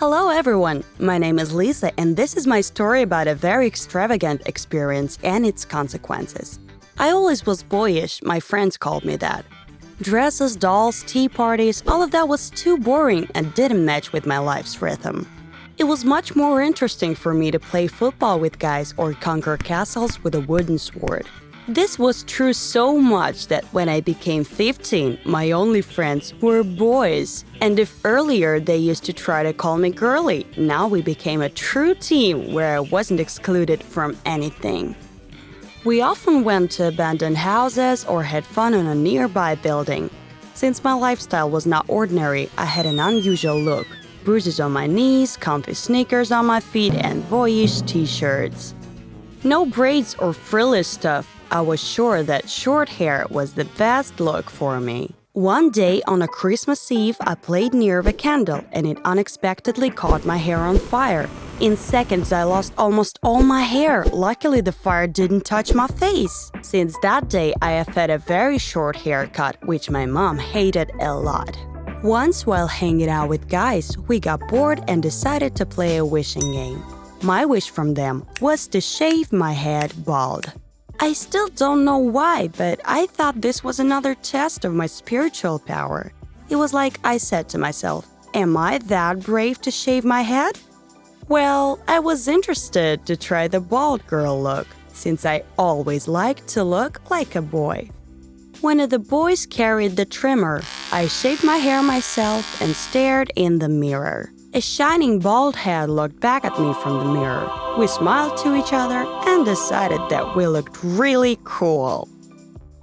Hello everyone, my name is Lisa and this is my story about a very extravagant experience and its consequences. I always was boyish, my friends called me that. Dresses, dolls, tea parties, all of that was too boring and didn't match with my life's rhythm. It was much more interesting for me to play football with guys or conquer castles with a wooden sword. This was true so much that when I became 15, my only friends were boys. And if earlier they used to try to call me girly, now we became a true team where I wasn't excluded from anything. We often went to abandoned houses or had fun on a nearby building. Since my lifestyle was not ordinary, I had an unusual look. Bruises on my knees, comfy sneakers on my feet, and boyish t-shirts. No braids or frilly stuff. I was sure that short hair was the best look for me. One day on a Christmas Eve, I played near the candle and it unexpectedly caught my hair on fire. In seconds, I lost almost all my hair. Luckily, the fire didn't touch my face. Since that day, I have had a very short haircut, which my mom hated a lot. Once, while hanging out with guys, we got bored and decided to play a wishing game. My wish from them was to shave my head bald. I still don't know why, but I thought this was another test of my spiritual power. It was like I said to myself, am I that brave to shave my head? Well, I was interested to try the bald girl look, since I always liked to look like a boy. One of the boys carried the trimmer. I shaved my hair myself and stared in the mirror. A shining bald head looked back at me from the mirror. We smiled to each other and decided that we looked really cool.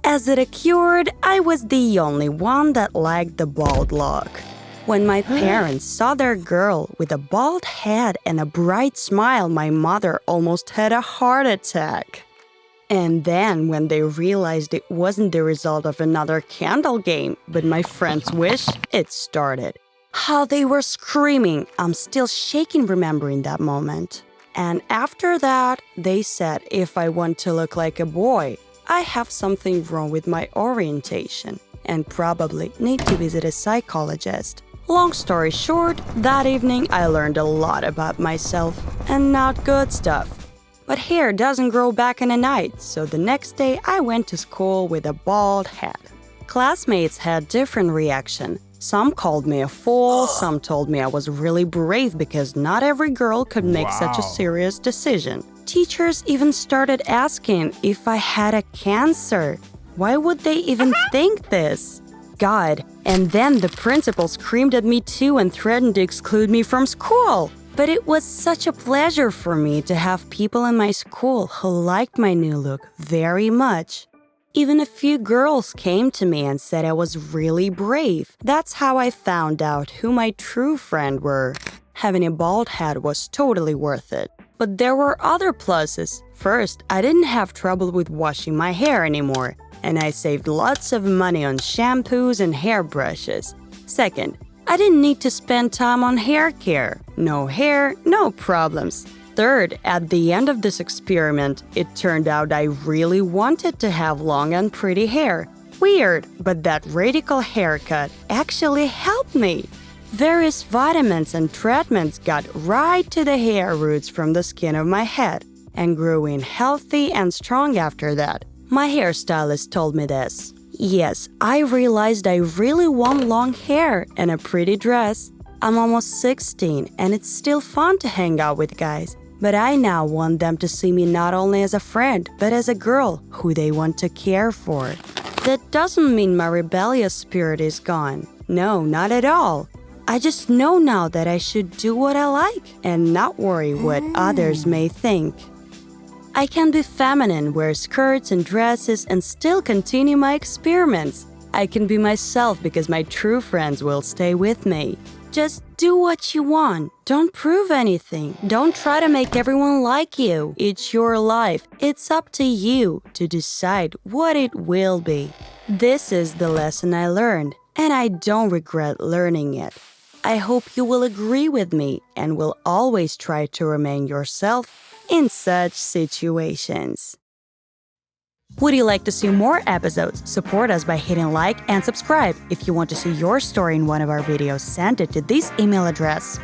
As it occurred, I was the only one that liked the bald look. When my parents saw their girl with a bald head and a bright smile, my mother almost had a heart attack. And then when they realized it wasn't the result of another candle game, but my friend's wish, it started. How they were screaming! I'm still shaking remembering that moment. And after that, they said if I want to look like a boy, I have something wrong with my orientation and probably need to visit a psychologist. Long story short, that evening I learned a lot about myself and not good stuff. But hair doesn't grow back in a night, so the next day I went to school with a bald head. Classmates had different reaction. Some called me a fool, some told me I was really brave because not every girl could make such a serious decision. Teachers even started asking if I had a cancer. Why would they even think this? God, and then the principal screamed at me too and threatened to exclude me from school. But it was such a pleasure for me to have people in my school who liked my new look very much. Even a few girls came to me and said I was really brave. That's how I found out who my true friends were. Having a bald head was totally worth it. But there were other pluses. First, I didn't have trouble with washing my hair anymore, and I saved lots of money on shampoos and hairbrushes. Second, I didn't need to spend time on hair care. No hair, no problems. Third, at the end of this experiment, it turned out I really wanted to have long and pretty hair. Weird, but that radical haircut actually helped me. Various vitamins and treatments got right to the hair roots from the skin of my head and grew in healthy and strong after that. My hairstylist told me this. Yes, I realized I really want long hair and a pretty dress. I'm almost 16 and it's still fun to hang out with guys. But I now want them to see me not only as a friend, but as a girl who they want to care for. That doesn't mean my rebellious spirit is gone. No, not at all. I just know now that I should do what I like and not worry what others may think. I can be feminine, wear skirts and dresses, and still continue my experiments. I can be myself because my true friends will stay with me. Just do what you want. Don't prove anything. Don't try to make everyone like you. It's your life. It's up to you to decide what it will be. This is the lesson I learned, and I don't regret learning it. I hope you will agree with me and will always try to remain yourself in such situations. Would you like to see more episodes? Support us by hitting like and subscribe. If you want to see your story in one of our videos, send it to this email address.